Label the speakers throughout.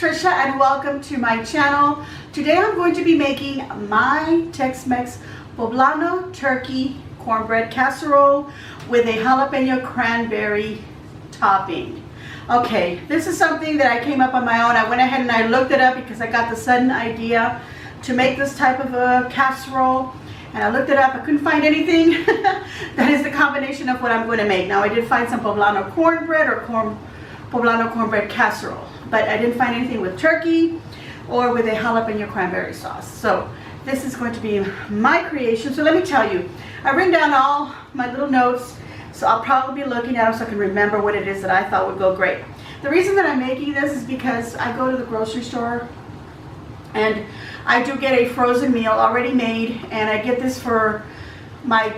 Speaker 1: Tricia and welcome to my channel. Today I'm going to be making my Tex Mex Poblano turkey cornbread casserole with a jalapeno cranberry topping. Okay, this is something that I came up on my own. I went ahead and I looked it up because I got the sudden idea to make this type of a casserole. And I looked it up, I couldn't find anything that is the combination of what I'm going to make. Now I did find some poblano cornbread or poblano cornbread casserole, but I didn't find anything with turkey or with a jalapeno cranberry sauce. So this is going to be my creation. So let me tell you, I've written down all my little notes, so I'll probably be looking at them so I can remember what it is that I thought would go great. The reason that I'm making this is because I go to the grocery store and I do get a frozen meal already made, and I get this for my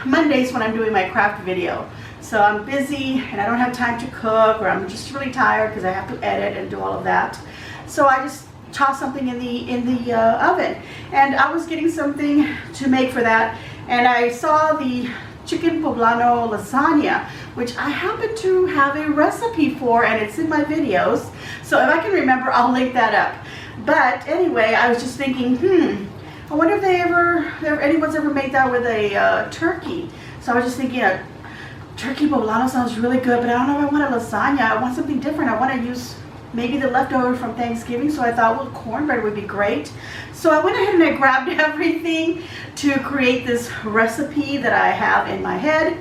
Speaker 1: Mondays when I'm doing my craft video. So I'm busy and I don't have time to cook, or I'm just really tired because I have to edit and do all of that. So I just toss something in the oven, and I was getting something to make for that, and I saw the chicken poblano lasagna, which I happen to have a recipe for, and it's in my videos. So if I can remember, I'll link that up. But anyway, I was just thinking, I wonder if anyone's ever made that with a turkey. So I was just thinking, turkey poblano sounds really good, but I don't know if I want a lasagna. I want something different. I want to use maybe the leftover from Thanksgiving. So I thought, well, cornbread would be great. So I went ahead and I grabbed everything to create this recipe that I have in my head.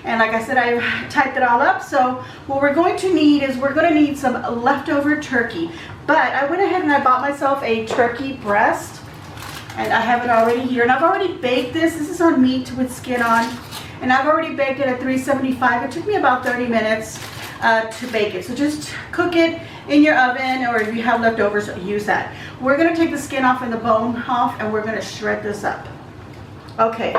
Speaker 1: And like I said, I've typed it all up. So what we're going to need is we're going to need some leftover turkey. But I went ahead and I bought myself a turkey breast, and I have it already here. And I've already baked this. This is on meat with skin on. And I've already baked it at 375. It took me about 30 minutes to bake it. So just cook it in your oven, or if you have leftovers, use that. We're going to take the skin off and the bone off, and we're going to shred this up. Okay.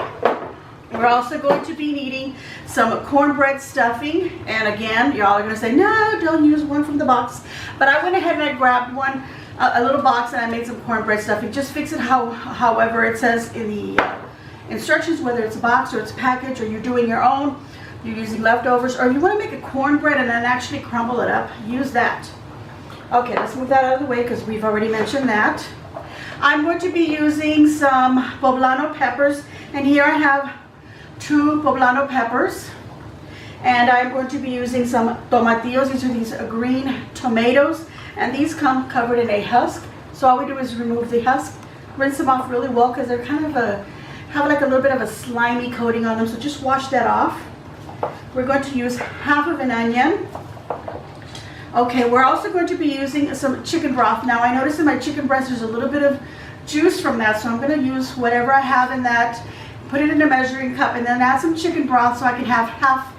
Speaker 1: We're also going to be needing some cornbread stuffing, and again, y'all are going to say, no, don't use one from the box. But I went ahead and I grabbed one, a little box, and I made some cornbread stuffing. Just fix it however it says in the instructions, whether it's a box or it's a package, or you're doing your own, you're using leftovers, or if you want to make a cornbread and then actually crumble it up, use that. Okay, let's move that out of the way because we've already mentioned that. I'm going to be using some poblano peppers, and here I have 2 poblano peppers, and I'm going to be using some tomatillos. These are these green tomatoes, and these come covered in a husk. So all we do is remove the husk, rinse them off really well because they're kind of have like a little bit of a slimy coating on them. So just wash that off. We're going to use half of an onion. Okay, we're also going to be using some chicken broth. Now I noticed in my chicken breast there's a little bit of juice from that, so I'm going to use whatever I have in that. Put it in a measuring cup, and then add some chicken broth so I can have half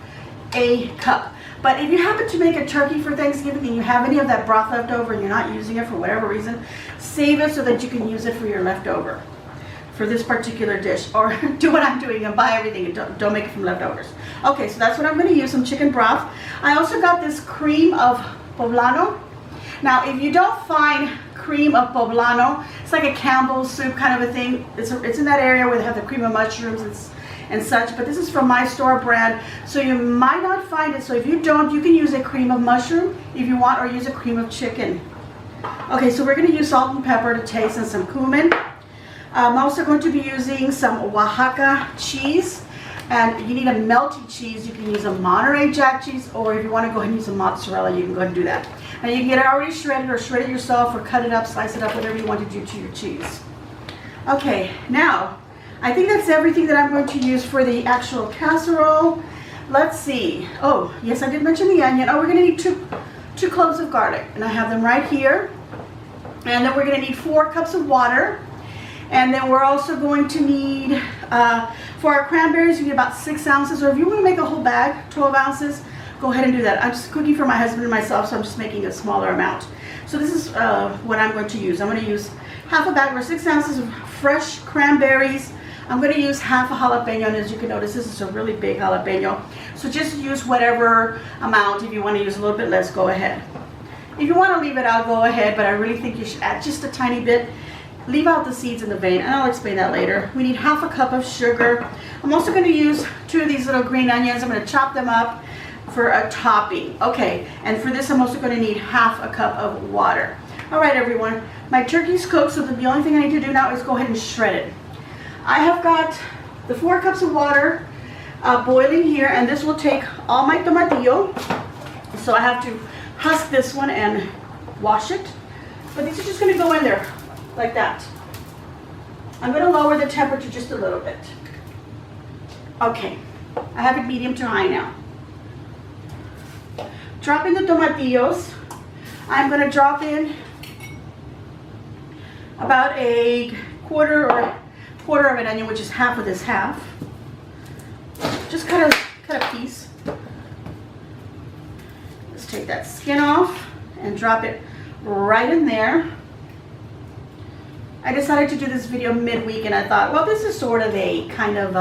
Speaker 1: a cup. But if you happen to make a turkey for Thanksgiving and you have any of that broth left over and you're not using it for whatever reason, save it so that you can use it for your leftover for this particular dish. Or do what I'm doing and buy everything and don't make it from leftovers. Okay, so that's what I'm going to use, some chicken broth. I also got this cream of poblano. Now, if you don't find cream of poblano, it's like a Campbell's soup kind of a thing. It's in that area where they have the cream of mushrooms and such, but this is from my store brand, so you might not find it. So if you don't, you can use a cream of mushroom if you want, or use a cream of chicken. Okay, so we're going to use salt and pepper to taste, and some cumin. I'm also going to be using some Oaxaca cheese, and you need a melty cheese. You can use a Monterey Jack cheese, or if you want to go ahead and use a mozzarella, you can go ahead and do that. And you can get it already shredded, or shred it yourself, or cut it up, slice it up, whatever you want to do to your cheese. Okay, now, I think that's everything that I'm going to use for the actual casserole. Let's see. Oh, yes, I did mention the onion. Oh, we're going to need two cloves of garlic, and I have them right here. And then we're going to need 4 cups of water. And then we're also going to need, for our cranberries, you need about 6 ounces, or if you want to make a whole bag, 12 ounces, go ahead and do that. I'm just cooking for my husband and myself, so I'm just making a smaller amount. So this is what I'm going to use. I'm going to use half a bag, or 6 ounces of fresh cranberries. I'm going to use half a jalapeno, and as you can notice, this is a really big jalapeno. So just use whatever amount. If you want to use a little bit less, go ahead. If you want to leave it out, go ahead, but I really think you should add just a tiny bit. Leave out the seeds in the vein, and I'll explain that later. We need half a cup of sugar. I'm also going to use 2 of these little green onions. I'm going to chop them up. for a topping. Okay, and for this I'm also going to need half a cup of water. All right, everyone, my turkey's cooked, so the only thing I need to do now is go ahead and shred it. I have got the 4 cups of water boiling here, and this will take all my tomatillo. So I have to husk this one and wash it. But these are just going to go in there like that. I'm going to lower the temperature just a little bit. Okay, I have it medium to high now. Drop in the tomatillos. I'm going to drop in about a quarter of an onion, which is half of this half. Just cut a piece. Let's take that skin off and drop it right in there. I decided to do this video midweek, and I thought, well, this is sort of a kind of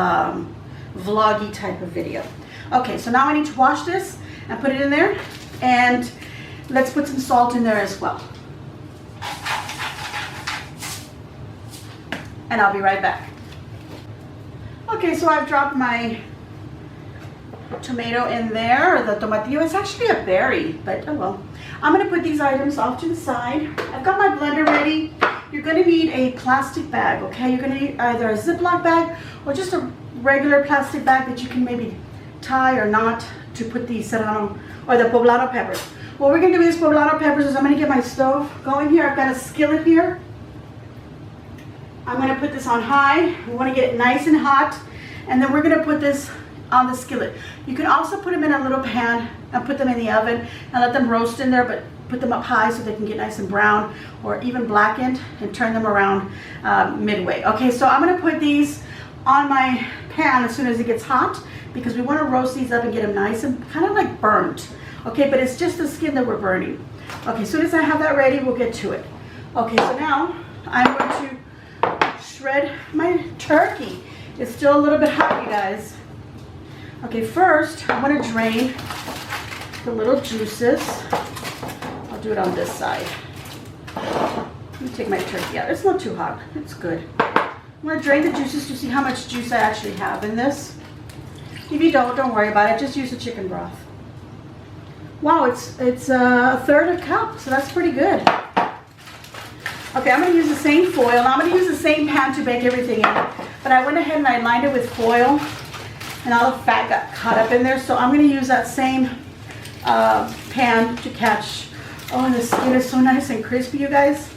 Speaker 1: vloggy type of video. Okay, so now I need to wash this and put it in there, and let's put some salt in there as well. And I'll be right back. Okay, so I've dropped my tomato in there, or the tomatillo. It's actually a berry, but oh well. I'm going to put these items off to the side. I've got my blender ready. You're going to need a plastic bag, okay? You're going to need either a Ziploc bag or just a regular plastic bag that you can maybe tie or knot to put the serrano or the poblano peppers. What we're going to do with these poblano peppers is I'm going to get my stove going here. I've got a skillet here. I'm going to put this on high. We want to get it nice and hot, and then we're going to put this on the skillet. You can also put them in a little pan and put them in the oven and let them roast in there, but put them up high so they can get nice and brown or even blackened, and turn them around midway. Okay, so I'm going to put these on my pan as soon as it gets hot, because we want to roast these up and get them nice and kind of like burnt. Okay, but it's just the skin that we're burning. Okay, as soon as I have that ready, we'll get to it. Okay, so now I'm going to shred my turkey. It's still a little bit hot, you guys. Okay, first I'm going to drain the little juices. I'll do it on this side. Let me take my turkey out. It's not too hot. It's good. I'm going to drain the juices to see how much juice I actually have in this. If you don't worry about it. Just use the chicken broth. Wow, it's a third a cup, so that's pretty good. Okay, I'm going to use the same foil. Now I'm going to use the same pan to bake everything in, but I went ahead and I lined it with foil, and all the fat got caught up in there, so I'm going to use that same pan to catch. Oh, and the skin is so nice and crispy, you guys.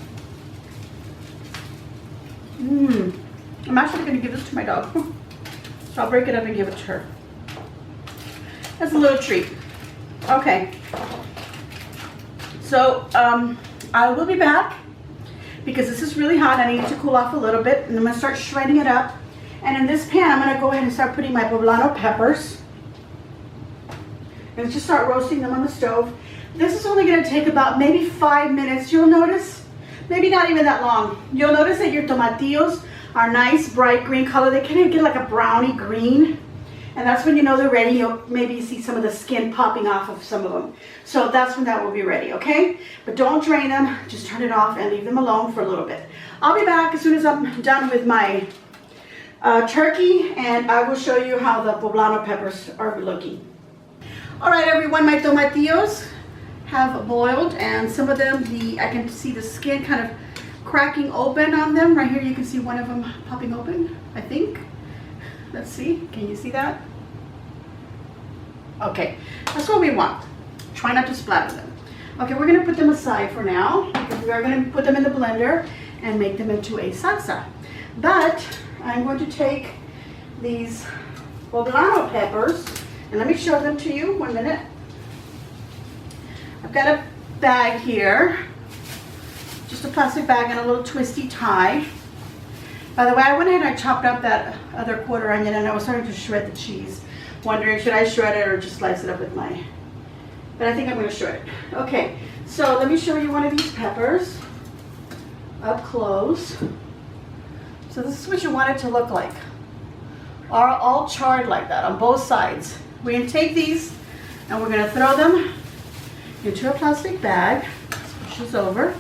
Speaker 1: I'm actually going to give this to my dog. So I'll break it up and give it to her. That's a little treat. Okay. So I will be back, because this is really hot. I need it to cool off a little bit, and I'm going to start shredding it up. And in this pan, I'm going to go ahead and start putting my poblano peppers. And just start roasting them on the stove. This is only going to take about maybe 5 minutes. You'll notice, maybe not even that long. You'll notice that your tomatillos are nice, bright green color. They kind of get like a browny green. And that's when you know they're ready. You'll maybe see some of the skin popping off of some of them. So that's when that will be ready, okay? But don't drain them. Just turn it off and leave them alone for a little bit. I'll be back as soon as I'm done with my turkey, and I will show you how the poblano peppers are looking. All right, everyone, my tomatillos have boiled, and some of them, I can see the skin kind of cracking open on them. Right here, you can see one of them popping open, I think. Let's see, can you see that? Okay, that's what we want. Try not to splatter them. Okay, we're gonna put them aside for now, because we are gonna put them in the blender and make them into a salsa. But I'm going to take these poblano peppers, and let me show them to you. 1 minute. I've got a bag here, just a plastic bag and a little twisty tie. By the way, I went ahead and I chopped up that other quarter onion, and I was starting to shred the cheese, wondering should I shred it or just slice it up with my, but I think I'm going to shred it. Okay, so let me show you one of these peppers up close. So this is what you want it to look like, all charred like that on both sides. We're going to take these and we're going to throw them into a plastic bag. Push this over.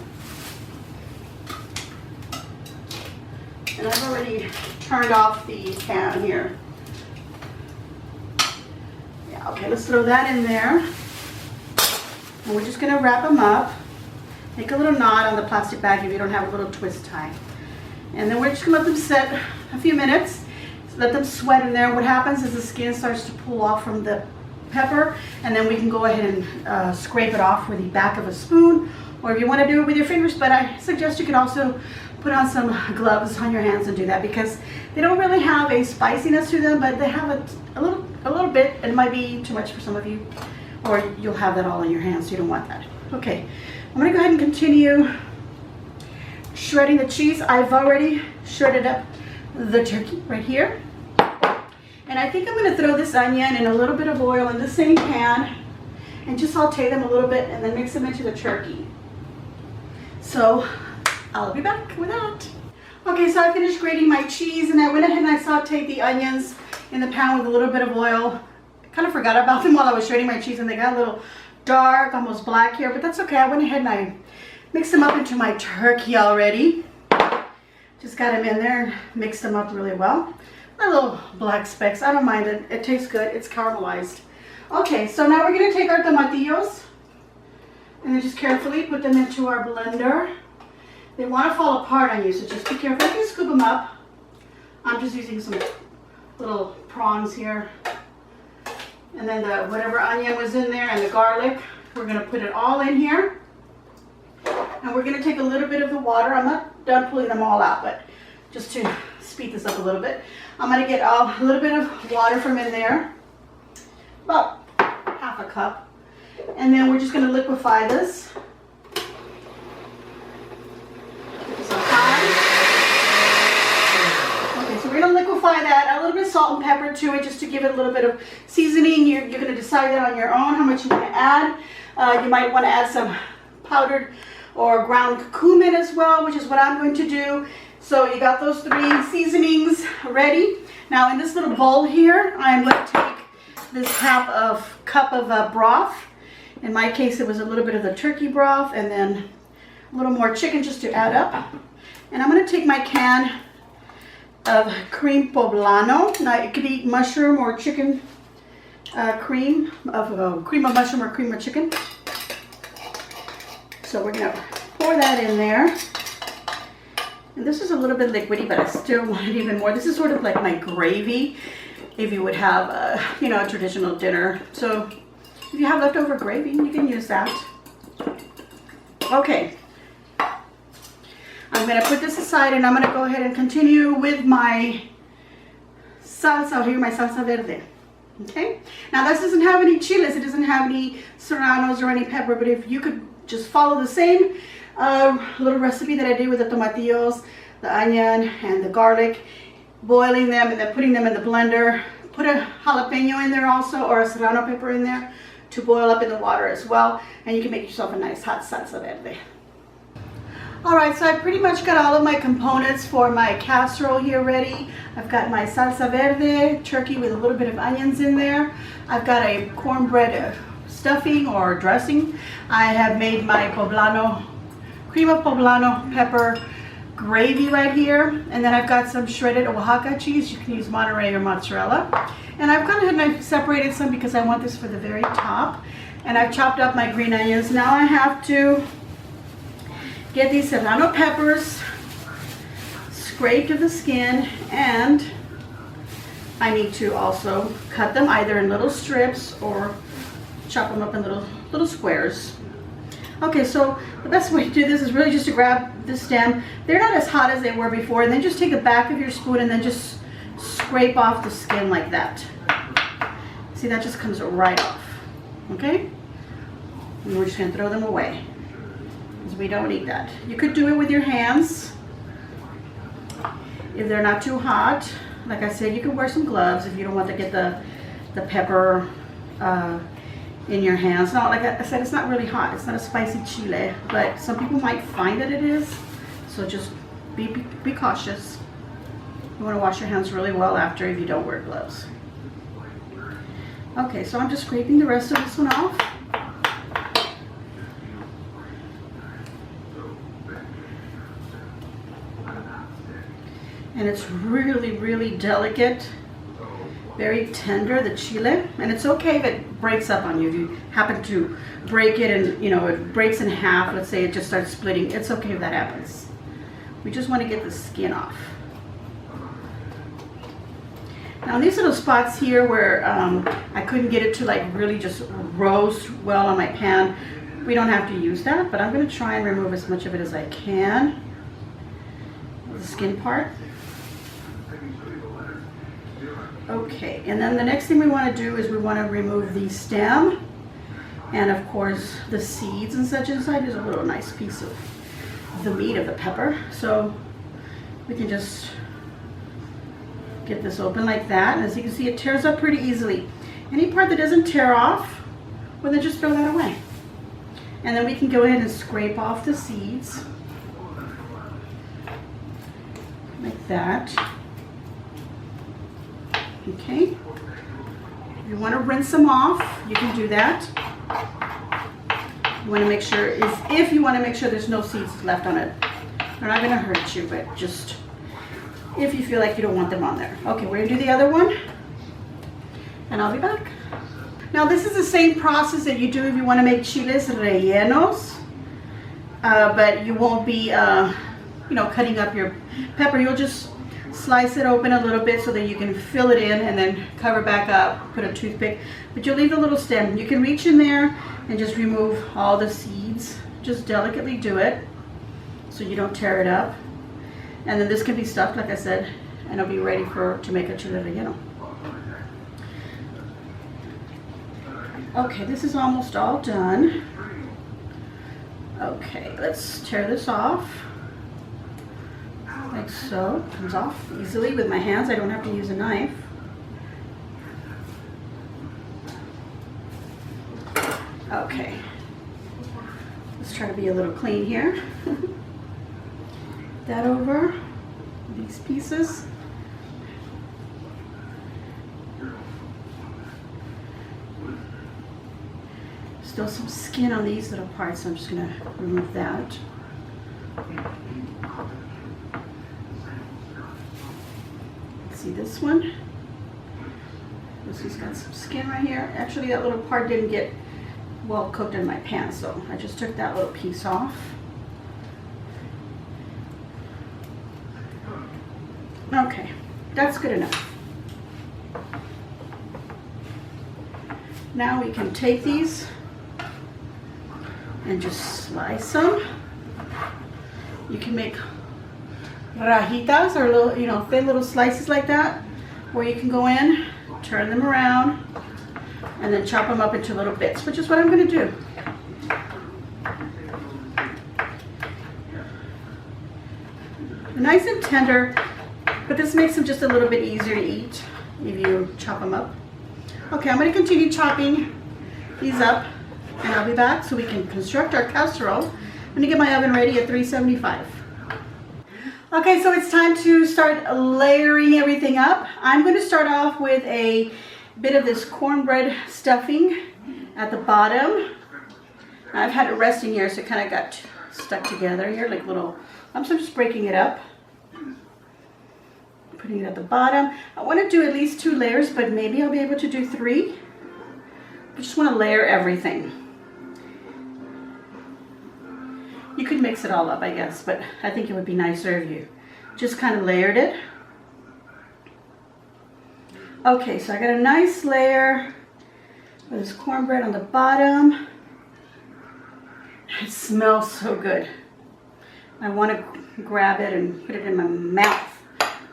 Speaker 1: And I've already turned off the pan here. Yeah. Okay, let's throw that in there. And we're just gonna wrap them up. Make a little knot on the plastic bag if you don't have a little twist tie. And then we're just gonna let them set a few minutes. Let them sweat in there. What happens is the skin starts to pull off from the pepper, and then we can go ahead and scrape it off with the back of a spoon, or if you want to do it with your fingers, but I suggest you can also put on some gloves on your hands and do that, because they don't really have a spiciness to them, but they have a little bit. It might be too much for some of you, or you'll have that all in your hands, so you don't want that. Okay, I'm going to go ahead and continue shredding the cheese. I've already shredded up the turkey right here. And I think I'm going to throw this onion and a little bit of oil in the same pan and just saute them a little bit and then mix them into the turkey. So I'll be back with that. Okay, so I finished grating my cheese and I went ahead and I sauteed the onions in the pan with a little bit of oil. I kind of forgot about them while I was shredding my cheese and they got a little dark, almost black here, but that's okay. I went ahead and I mixed them up into my turkey already. Just got them in there and mixed them up really well. A little black specks, I don't mind it. It tastes good, it's caramelized. Okay, so now we're gonna take our tomatillos and then just carefully put them into our blender. They wanna fall apart on you, so just be careful. You can scoop them up. I'm just using some little prongs here. And then the whatever onion was in there and the garlic, we're gonna put it all in here. And we're gonna take a little bit of the water. I'm not done pulling them all out, but just to speed this up a little bit, I'm gonna get a little bit of water from in there, about half a cup, and then we're just gonna liquefy this. Okay, so we're gonna liquefy that, add a little bit of salt and pepper to it just to give it a little bit of seasoning. You're gonna decide that on your own how much you wanna add. You might wanna add some powdered or ground cumin as well, which is what I'm going to do. So you got those 3 seasonings ready. Now in this little bowl here, I'm going to take this half of cup of broth. In my case, it was a little bit of the turkey broth and then a little more chicken just to add up. And I'm going to take my can of cream poblano. Now it could be mushroom or chicken cream of mushroom or cream of chicken. So we're going to pour that in there. And this is a little bit liquidy, but I still want it even more. This is sort of like my gravy if you would have a, a traditional dinner. So if you have leftover gravy, you can use that. Okay. I'm going to put this aside and I'm going to go ahead and continue with my salsa here, my salsa verde. Okay. Now this doesn't have any chiles. It doesn't have any serranos or any pepper, but if you could just follow the same little recipe that I did with the tomatillos, the onion, and the garlic, boiling them and then putting them in the blender. Put a jalapeno in there also, or a serrano pepper in there to boil up in the water as well, and you can make yourself a nice hot salsa verde. Alright, so I pretty much got all of my components for my casserole here ready. I've got my salsa verde, turkey with a little bit of onions in there. I've got a cornbread stuffing or dressing. I have made my cream of poblano pepper gravy right here, and then I've got some shredded oaxaca cheese. You can use monterrey or mozzarella, and I've gone ahead and I've separated some because I want this for the very top, and I've chopped up my green onions. Now I have to get these serrano peppers scraped of the skin, and I need to also cut them either in little strips or chop them up in little squares. Okay, so the best way to do this is really just to grab the stem. They're not as hot as they were before, and then just take the back of your spoon and then just scrape off the skin like that. See, that just comes right off. Okay? And we're just going to throw them away, because we don't need that. You could do it with your hands if they're not too hot. Like I said, you can wear some gloves if you don't want to get the pepper in your hands. Now, like I said, it's not really hot. It's not a spicy chile, but some people might find that it is. So just be cautious. You want to wash your hands really well after if you don't wear gloves. Okay, so I'm just scraping the rest of this one off. And it's really, really delicate. very tender, the chile, and it's okay if it breaks up on you. If you happen to break it and it breaks in half, let's say it just starts splitting, it's okay if that happens. We just want to get the skin off. Now these little spots here where I couldn't get it to like really just roast well on my pan, we don't have to use that, but I'm going to try and remove as much of it as I can. The skin part. Okay, and then the next thing we want to do is we want to remove the stem and of course the seeds and such inside. There's a little nice piece of the meat of the pepper, so we can just get this open like that, and as you can see it tears up pretty easily. Any part that doesn't tear off, well then just throw that away. And then we can go ahead and scrape off the seeds like that. Okay, if you want to rinse them off, you can do that. You want to make sure, if you want to make sure there's no seeds left on it. They're not going to hurt you, but just if you feel like you don't want them on there. Okay, we're going to do the other one, and I'll be back. Now this is the same process that you do if you want to make chiles rellenos, but you won't be, cutting up your pepper. You'll just slice it open a little bit so that you can fill it in and then cover back up, put a toothpick, but you'll leave the little stem. You can reach in there and just remove all the seeds. Just delicately do it so you don't tear it up. And then this can be stuffed, like I said, and it'll be ready to make a chile relleno. Okay, this is almost all done. Okay, let's tear this off. Like so. It comes off easily with my hands. I don't have to use a knife. Okay. Let's try to be a little clean here. That over these pieces. Still some skin on these little parts, so I'm just going to remove that. See this one? This one's got some skin right here. Actually, that little part didn't get well cooked in my pan, so I just took that little piece off. Okay, that's good enough. Now we can take these and just slice them. You can make rajitas or little, thin little slices like that, where you can go in, turn them around, and then chop them up into little bits, which is what I'm going to do. Nice and tender, but this makes them just a little bit easier to eat if you chop them up. Okay, I'm going to continue chopping these up, and I'll be back so we can construct our casserole. I'm going to get my oven ready at 375. Okay, so it's time to start layering everything up. I'm going to start off with a bit of this cornbread stuffing at the bottom. I've had it resting here, so it kind of got stuck together here like little, I'm just breaking it up. Putting it at the bottom. I want to do at least 2 layers, but maybe I'll be able to do 3. I just want to layer everything. You could mix it all up, I guess, but I think it would be nicer if you just kind of layered it. Okay, so I got a nice layer with this cornbread on the bottom. It smells so good. I want to grab it and put it in my mouth.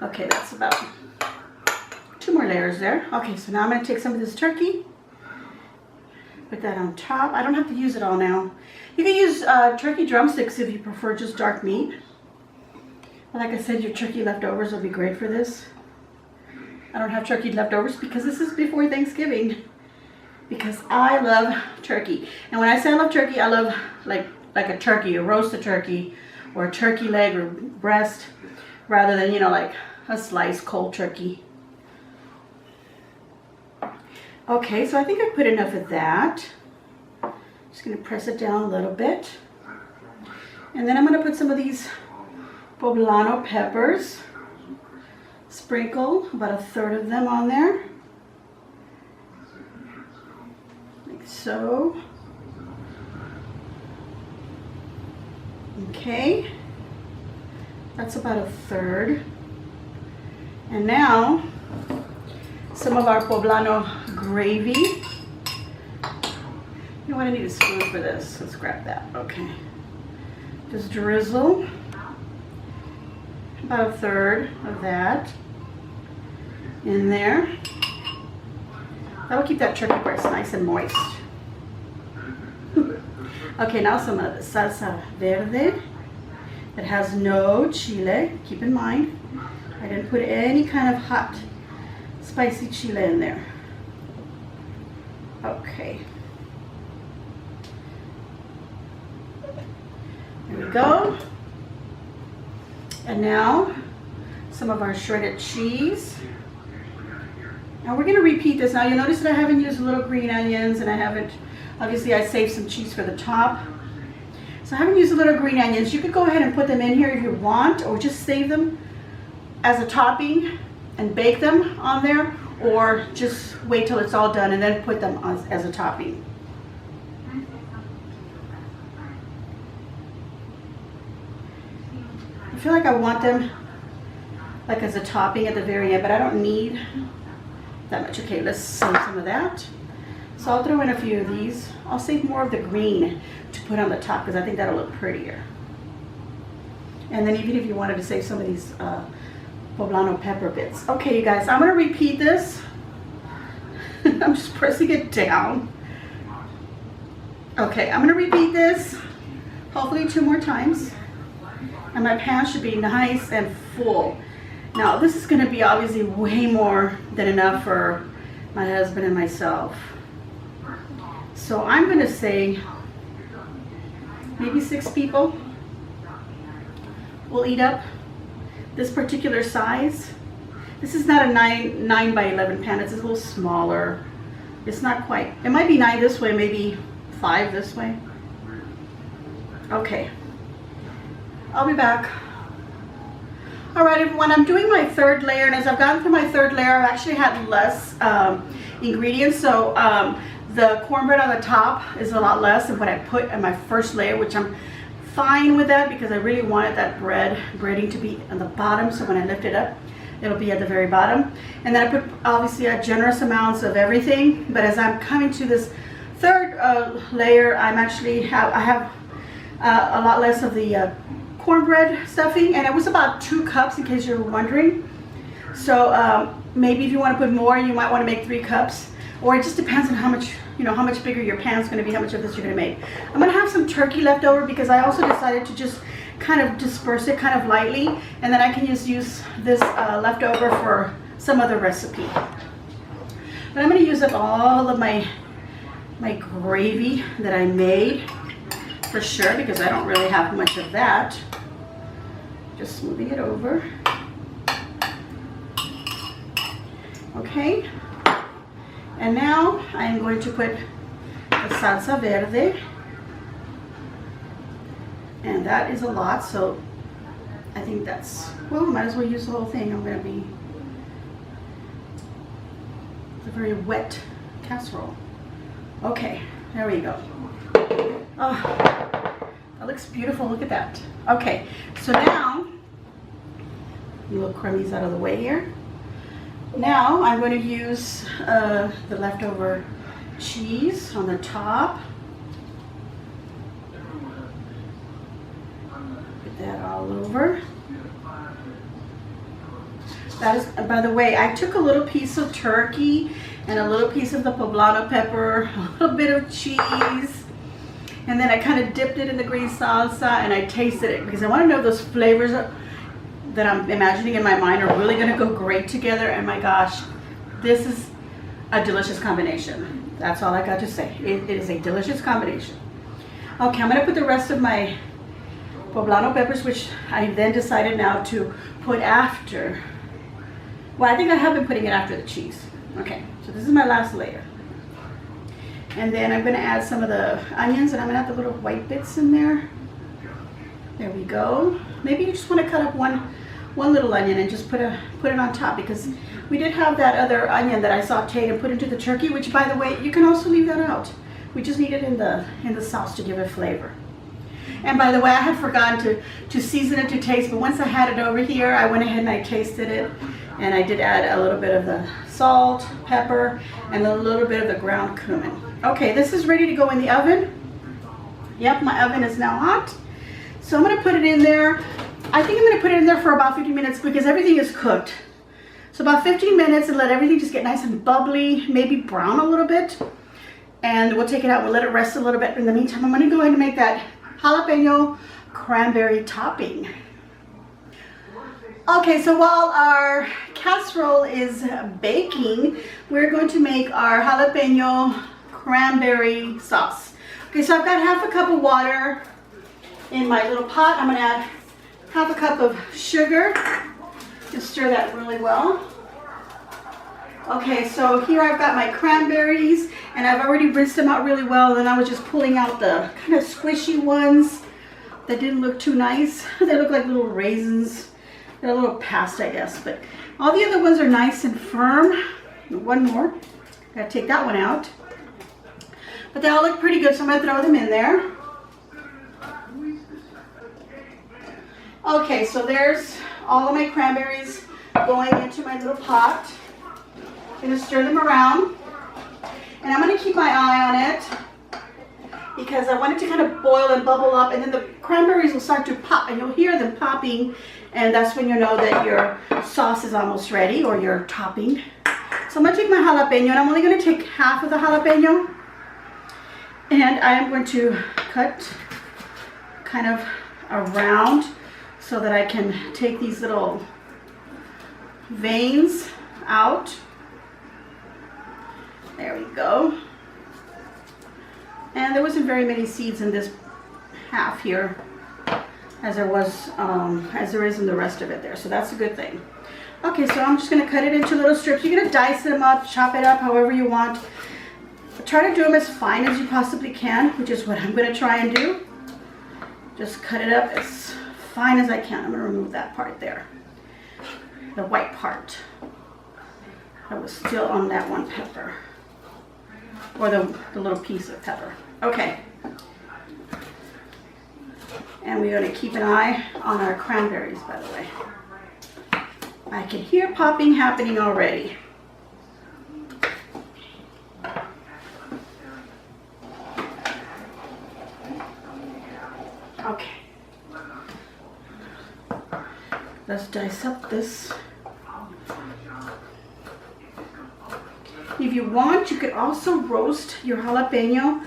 Speaker 1: Okay, that's about 2 more layers there. Okay, so now I'm going to take some of this turkey, put that on top. I don't have to use it all now. You can use turkey drumsticks if you prefer just dark meat. But like I said, your turkey leftovers will be great for this. I don't have turkey leftovers because this is before Thanksgiving. Because I love turkey. And when I say I love turkey, I love like a turkey, a roasted turkey, or a turkey leg or breast, rather than, like a sliced cold turkey. Okay, so I think I put enough of that. Just going to press it down a little bit. And then I'm going to put some of these poblano peppers. Sprinkle about 1/3 of them on there. so. Okay, that's about a third. And now some of our poblano gravy. You know what, I need a spoon for this. Let's grab that. Okay, just drizzle about a third of that in there. That'll keep that turkey breast nice and moist. Okay, now some of the salsa verde. It has no chile. Keep in mind, I didn't put any kind of hot, spicy chile in there. Okay. There we go. And now some of our shredded cheese. Now we're going to repeat this. Now you'll notice that I haven't used little green onions, and I haven't, obviously I saved some cheese for the top. So I haven't used the little green onions. You could go ahead and put them in here if you want, or just save them as a topping and bake them on there, or just wait till it's all done and then put them as a topping. I feel like I want them like as a topping at the very end, but I don't need that much. Okay, let's save some of that. So I'll throw in a few of these. I'll save more of the green to put on the top because I think that'll look prettier. And then even if you wanted to save some of these poblano pepper bits. Okay, you guys, I'm gonna repeat this. I'm just pressing it down. Okay, I'm gonna repeat this hopefully 2 more times. And my pan should be nice and full. Now this is gonna be obviously way more than enough for my husband and myself. So I'm gonna say maybe 6 people will eat up this particular size. This is not a 9 by 11 pan, it's a little smaller. It's not quite, it might be 9 this way, maybe 5 this way. Okay, I'll be back. All right, everyone, I'm doing my 3rd layer, and as I've gotten through my 3rd layer, I've actually had less ingredients. So the cornbread on the top is a lot less than what I put in my 1st layer, which I'm fine with that because I really wanted that breading to be on the bottom, so when I lift it up, it'll be at the very bottom. And then I put obviously a generous amounts of everything, but as I'm coming to this 3rd layer, I have a lot less of the cornbread stuffing, and it was about 2 cups in case you're wondering. So maybe if you want to put more, you might want to make 3 cups, or it just depends on how much, you know, how much bigger your pan's going to be, how much of this you're going to make. I'm going to have some turkey left over because I also decided to just kind of disperse it kind of lightly, and then I can just use this leftover for some other recipe. But I'm going to use up all of my gravy that I made for sure, because I don't really have much of that. Just smoothing it over. Okay, and now I'm going to put the salsa verde, and that is a lot, so I think that's, well, might as well use the whole thing. It's a very wet casserole. Okay, there we go. Oh, that looks beautiful. Look at that. Okay, so now, little crummies out of the way here. Now I'm going to use the leftover cheese on the top. Put that all over. That is, by the way, I took a little piece of turkey and a little piece of the poblano pepper, a little bit of cheese, and then I kind of dipped it in the green salsa and I tasted it because I want to know those flavors that I'm imagining in my mind are really going to go great together. And my gosh, this is a delicious combination. That's all I got to say. It is a delicious combination. Okay, I'm going to put the rest of my poblano peppers, which I then decided now to put after. Well, I think I have been putting it after the cheese. Okay, so this is my last layer. And then I'm going to add some of the onions, and I'm going to add the little white bits in there. There we go. Maybe you just want to cut up one little onion and just put it on top, because we did have that other onion that I sauteed and put into the turkey, which, by the way, you can also leave that out. We just need it in the sauce to give it flavor. And by the way, I had forgotten to season it to taste, but once I had it over here, I went ahead and I tasted it, and I did add a little bit of the salt, pepper, and a little bit of the ground cumin. Okay, this is ready to go in the oven. Yep, my oven is now hot. So I'm gonna put it in there. I think I'm gonna put it in there for about 15 minutes because everything is cooked. So about 15 minutes and let everything just get nice and bubbly, maybe brown a little bit. And we'll take it out, we'll let it rest a little bit. In the meantime, I'm gonna go ahead and make that jalapeno cranberry topping. Okay, so while our casserole is baking, we're going to make our jalapeno cranberry sauce. Okay, so I've got half a cup of water in my little pot. I'm gonna add half a cup of sugar. Just stir that really well. Okay, so here I've got my cranberries, and I've already rinsed them out really well, and I was just pulling out the kind of squishy ones that didn't look too nice. They look like little raisins. They're a little past, I guess, but all the other ones are nice and firm. One more. Gotta take that one out. But they all look pretty good, so I'm gonna throw them in there. Okay, so there's all of my cranberries going into my little pot. I'm gonna stir them around, and I'm gonna keep my eye on it because I want it to kind of boil and bubble up, and then the cranberries will start to pop, and you'll hear them popping, and that's when you know that your sauce is almost ready, or your topping. So I'm gonna take my jalapeno, and I'm only gonna take half of the jalapeno, and I am going to cut kind of around so that I can take these little veins out. There we go. And there wasn't very many seeds in this half here as there is in the rest of it there, so that's a good thing. Okay, so I'm just gonna cut it into little strips. You're gonna dice them up, chop it up however you want. But try to do them as fine as you possibly can, which is what I'm gonna try and do. Just cut it up as fine as I can. I'm gonna remove that part there, the white part that was still on that one pepper, or the little piece of pepper. Okay, and we're gonna keep an eye on our cranberries, by the way. I can hear popping happening already. Okay. Let's dice up this. If you want, you could also roast your jalapeno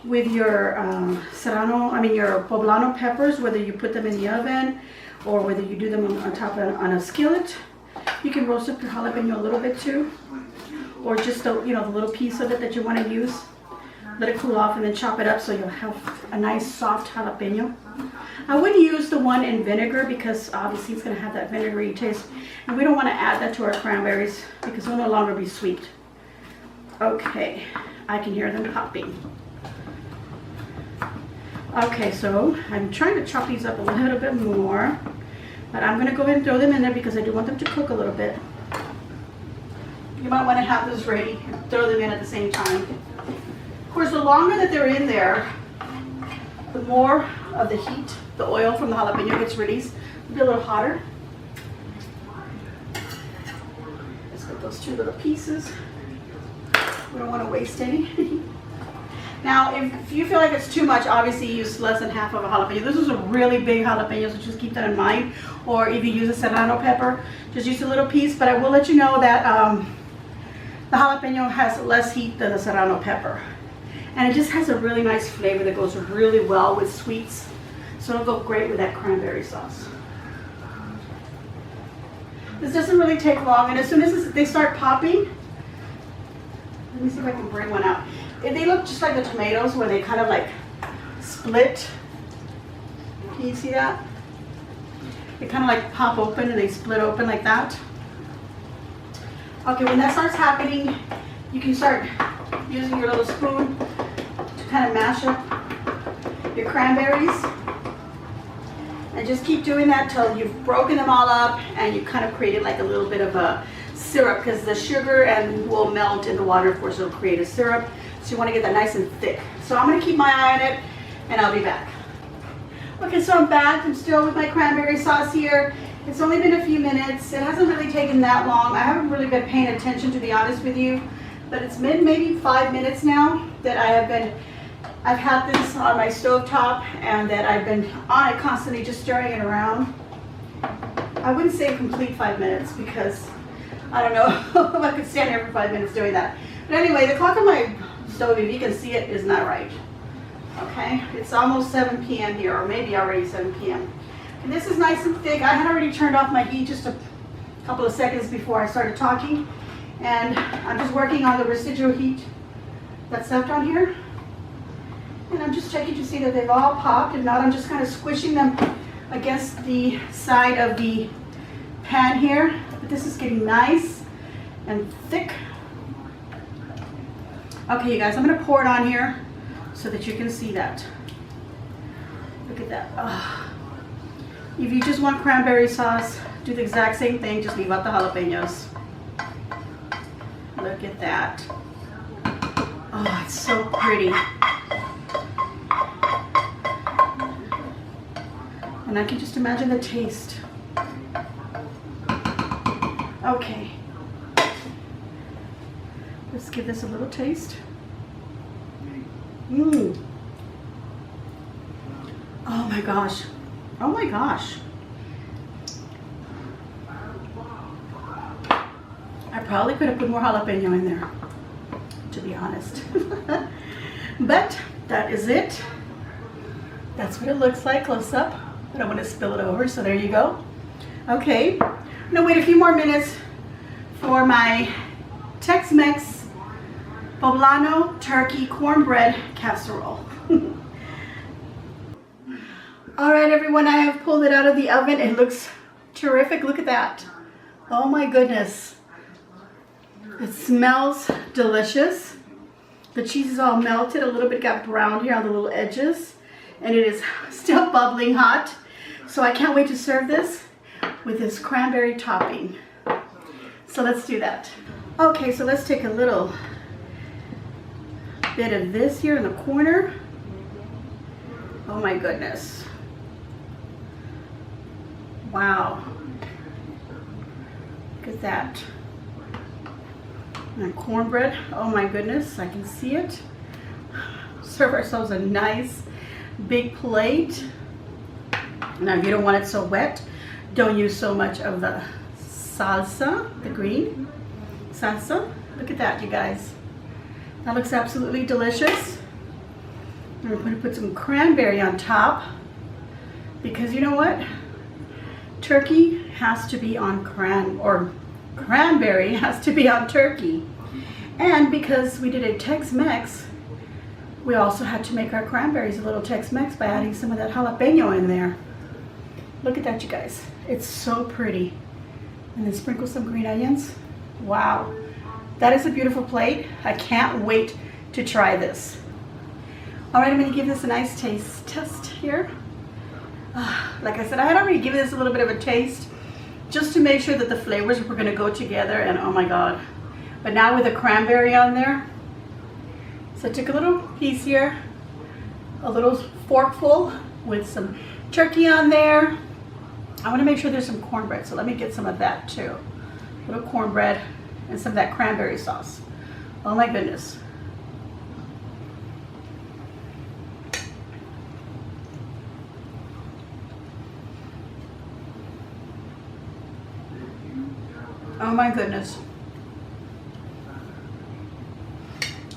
Speaker 1: with your your poblano peppers, whether you put them in the oven or whether you do them on top of on a skillet. You can roast up your jalapeno a little bit too, or just the little piece of it that you want to use. Let it cool off and then chop it up so you'll have a nice soft jalapeno. I wouldn't use the one in vinegar because obviously it's going to have that vinegary taste, and we don't want to add that to our cranberries because they'll no longer be sweet. Okay, I can hear them popping. Okay, so I'm trying to chop these up a little bit more, but I'm going to go ahead and throw them in there because I do want them to cook a little bit. You might want to have this ready and throw them in at the same time. Of course, the longer that they're in there, the more of the heat, the oil from the jalapeno gets released. It'll be a little hotter. Let's get those two little pieces. We don't want to waste any. Now, if you feel like it's too much, obviously use less than half of a jalapeno. This is a really big jalapeno, so just keep that in mind. Or if you use a serrano pepper, just use a little piece. But I will let you know that the jalapeno has less heat than the serrano pepper. And it just has a really nice flavor that goes really well with sweets. So it'll go great with that cranberry sauce. This doesn't really take long, and as soon as they start popping, let me see if I can bring one out. They look just like the tomatoes where they kind of like split. Can you see that? They kind of like pop open and they split open like that. Okay, when that starts happening, you can start using your little spoon to kind of mash up your cranberries. And just keep doing that till you've broken them all up and you kind of created like a little bit of a syrup, because the sugar will melt in the water, of course it'll create a syrup. So you want to get that nice and thick. So I'm going to keep my eye on it and I'll be back. Okay, so I'm back. I'm still with my cranberry sauce here. It's only been a few minutes. It hasn't really taken that long. I haven't really been paying attention, to be honest with you. But it's been maybe 5 minutes now that I've had this on my stove top and that I've been on it constantly, just stirring it around. I wouldn't say complete 5 minutes because I don't know if I could stand here for 5 minutes doing that. But anyway, the clock on my stove, if you can see it, is not right. Okay, it's almost 7 p.m. here, or maybe already 7 p.m. And this is nice and thick. I had already turned off my heat just a couple of seconds before I started talking. And I'm just working on the residual heat that's left on here. And I'm just checking to see that they've all popped. If not, I'm just kind of squishing them against the side of the pan here. But this is getting nice and thick. Okay, you guys, I'm going to pour it on here so that you can see that. Look at that. Oh. If you just want cranberry sauce, do the exact same thing, just leave out the jalapenos. Look at that. Oh, it's so pretty. And I can just imagine the taste. Okay. Let's give this a little taste. Mmm. Oh my gosh. Oh my gosh. I probably could have put more jalapeno in there, to be honest. But that is it. That's what it looks like close up. I don't want to spill it over, so there you go. Okay. I'm going to wait a few more minutes for my Tex Mex Poblano turkey cornbread casserole. All right, everyone, I have pulled it out of the oven. It looks terrific. Look at that. Oh my goodness. It smells delicious. The cheese is all melted. A little bit got browned here on the little edges. And it is still bubbling hot. So I can't wait to serve this with this cranberry topping. So let's do that. Okay, so let's take a little bit of this here in the corner. Oh my goodness. Wow. Look at that. And cornbread. Oh my goodness, I can see it. Serve ourselves a nice big plate. Now, if you don't want it so wet, don't use so much of the salsa, the green salsa. Look at that, you guys. That looks absolutely delicious. I'm going to put some cranberry on top because you know what? Turkey has to be on cranberry has to be on turkey. And because we did a Tex-Mex, we also had to make our cranberries a little Tex-Mex by adding some of that jalapeno in there. Look at that, you guys. It's so pretty. And then sprinkle some green onions. Wow. That is a beautiful plate. I can't wait to try this. All right, I'm going to give this a nice taste test here. Like I said, I had already given this a little bit of a taste just to make sure that the flavors were going to go together, and oh my god. But now with the cranberry on there, so I took a little piece here, a little forkful with some turkey on there. I want to make sure there's some cornbread, so let me get some of that too. A little cornbread and some of that cranberry sauce. Oh my goodness. Oh my goodness.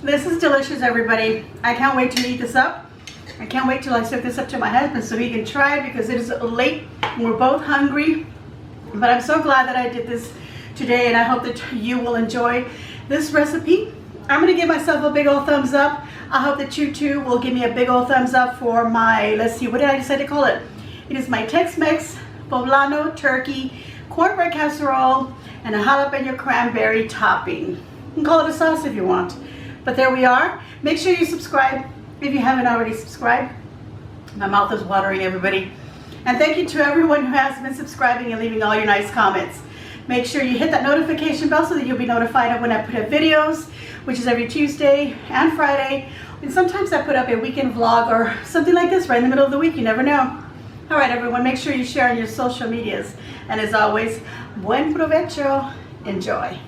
Speaker 1: This is delicious, everybody. I can't wait to eat this up. I can't wait till I serve this up to my husband so he can try it because it is late and we're both hungry. But I'm so glad that I did this today, and I hope that you will enjoy this recipe. I'm going to give myself a big old thumbs up. I hope that you too will give me a big old thumbs up for my, let's see, what did I decide to call it? It is my Tex Mex Poblano turkey cornbread casserole and a jalapeno cranberry topping. You can call it a sauce if you want. But there we are. Make sure you subscribe if you haven't already subscribed. My mouth is watering, everybody. And thank you to everyone who has been subscribing and leaving all your nice comments. Make sure you hit that notification bell so that you'll be notified of when I put up videos, which is every Tuesday and Friday. And sometimes I put up a weekend vlog or something like this right in the middle of the week. You never know. All right, everyone, make sure you share on your social medias. And as always, buen provecho. Enjoy.